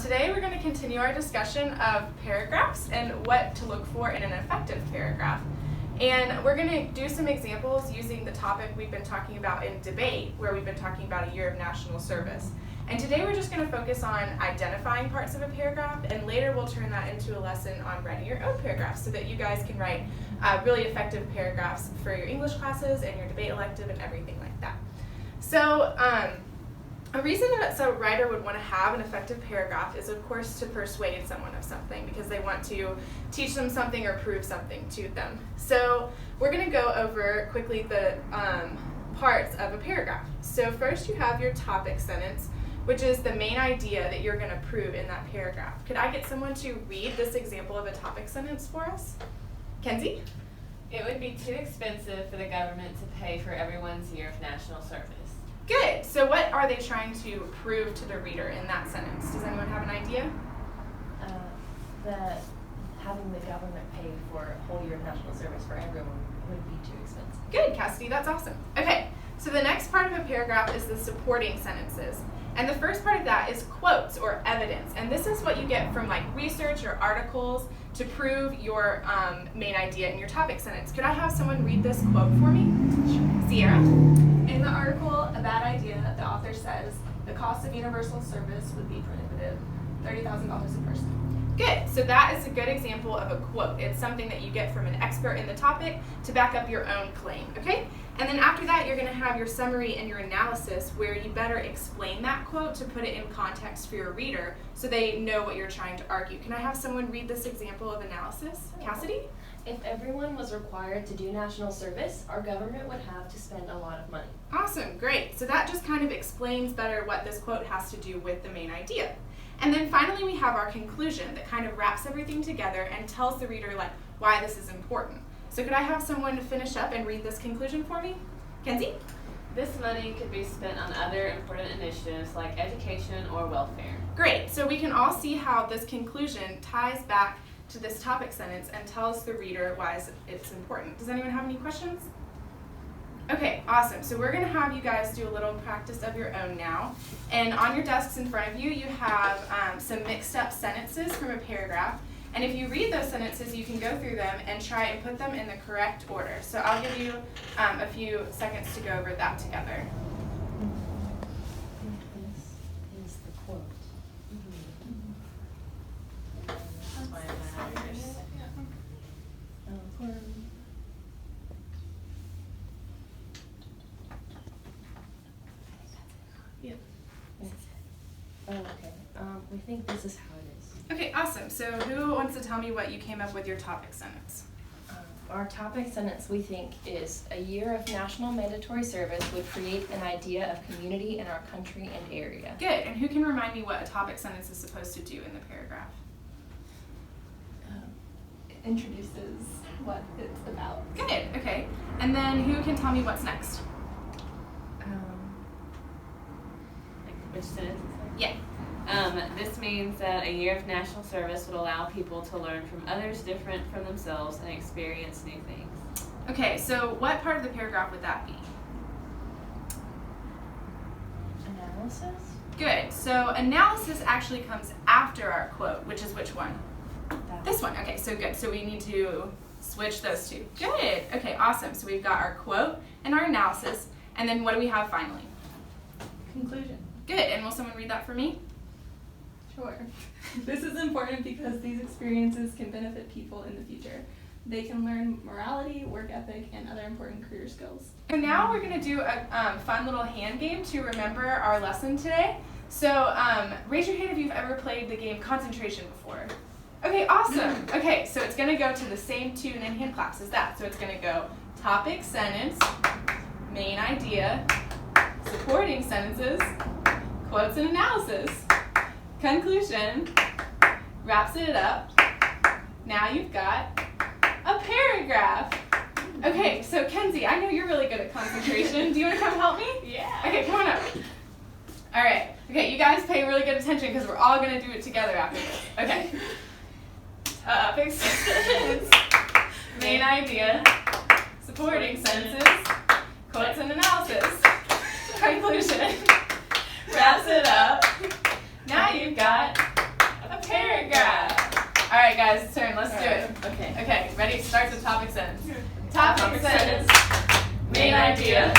Today we're going to continue our discussion of paragraphs and what to look for in an effective paragraph. And we're going to do some examples using the topic we've been talking about in debate, where we've been talking about a year of national service. And today we're just going to focus on identifying parts of a paragraph, and later we'll turn that into a lesson on writing your own paragraphs so that you guys can write really effective paragraphs for your English classes and your debate elective and everything like that. So a reason that a writer would want to have an effective paragraph is, of course, to persuade someone of something because they want to teach them something or prove something to them. So we're going to go over quickly the parts of a paragraph. So first you have your topic sentence, which is the main idea that you're going to prove in that paragraph. Could I get someone to read this example of a topic sentence for us? Kenzie? It would be too expensive for the government to pay for everyone's year of national service. Good. So what are they trying to prove to the reader in that sentence? Does anyone have an idea? That having the government pay for a whole year of national service for everyone would be too expensive. Good, Cassidy. That's awesome. Okay. So the next part of a paragraph is the supporting sentences. And the first part of that is quotes or evidence. And this is what you get from like research or articles to prove your main idea in your topic sentence. Could I have someone read this quote for me? Sierra? In the article, A Bad Idea, the author says, the cost of universal service would be prohibitive, $30,000 a person. Good. So that is a good example of a quote. It's something that you get from an expert in the topic to back up your own claim, okay? And then after that, you're going to have your summary and your analysis where you better explain that quote to put it in context for your reader so they know what you're trying to argue. Can I have someone read this example of analysis? Cassidy? If everyone was required to do national service, our government would have to spend a lot of money. Awesome, great. So that just kind of explains better what this quote has to do with the main idea. And then finally we have our conclusion that kind of wraps everything together and tells the reader like why this is important. So could I have someone to finish up and read this conclusion for me? Kenzie? This money could be spent on other important initiatives like education or welfare. Great. So we can all see how this conclusion ties back to this topic sentence and tells the reader why it's important. Does anyone have any questions? Okay, awesome. So we're going to have you guys do a little practice of your own now. And on your desks in front of you, you have some mixed up sentences from a paragraph. And if you read those sentences, you can go through them and try and put them in the correct order. So I'll give you a few seconds to go over that together. This is the quote. That's why it matters. Oh, okay. We think this is how it is. Okay, awesome. So who wants to tell me what you came up with your topic sentence? Our topic sentence, we think, is a year of national mandatory service would create an idea of community in our country and area. Good. And who can remind me what a topic sentence is supposed to do in the paragraph? It introduces what it's about. Good. Okay. And then who can tell me what's next? Like which sentence is that? Yeah. This means that a year of national service would allow people to learn from others different from themselves and experience new things. Okay, so what part of the paragraph would that be? Analysis? Good. So analysis actually comes after our quote, which is which one? This one. Okay, so good. So we need to switch those two. Good. Okay, awesome. So we've got our quote and our analysis, and then what do we have finally? Conclusion. Good. And will someone read that for me? Sure. This is important because these experiences can benefit people in the future. They can learn morality, work ethic, and other important career skills. So now we're going to do a fun little hand game to remember our lesson today. So raise your hand if you've ever played the game Concentration before. Okay, awesome. Okay, so it's going to go to the same tune and hand claps as that. So it's going to go topic sentence, main idea, supporting sentences, quotes and analysis, conclusion, wraps it up. Now you've got a paragraph. Okay, so Kenzie, I know you're really good at concentration. Do you want to come help me? Yeah. Okay, come on up. All right. Okay, you guys pay really good attention because we're all going to do it together after this. Okay. Topic sentence, main idea, supporting sentences, quotes and analysis, conclusion, wraps it up. Now you've got guys' turn. Let's do it. Okay. Okay, ready? Starts with topic sentence. Topic Topic sentence. sentence. Main idea.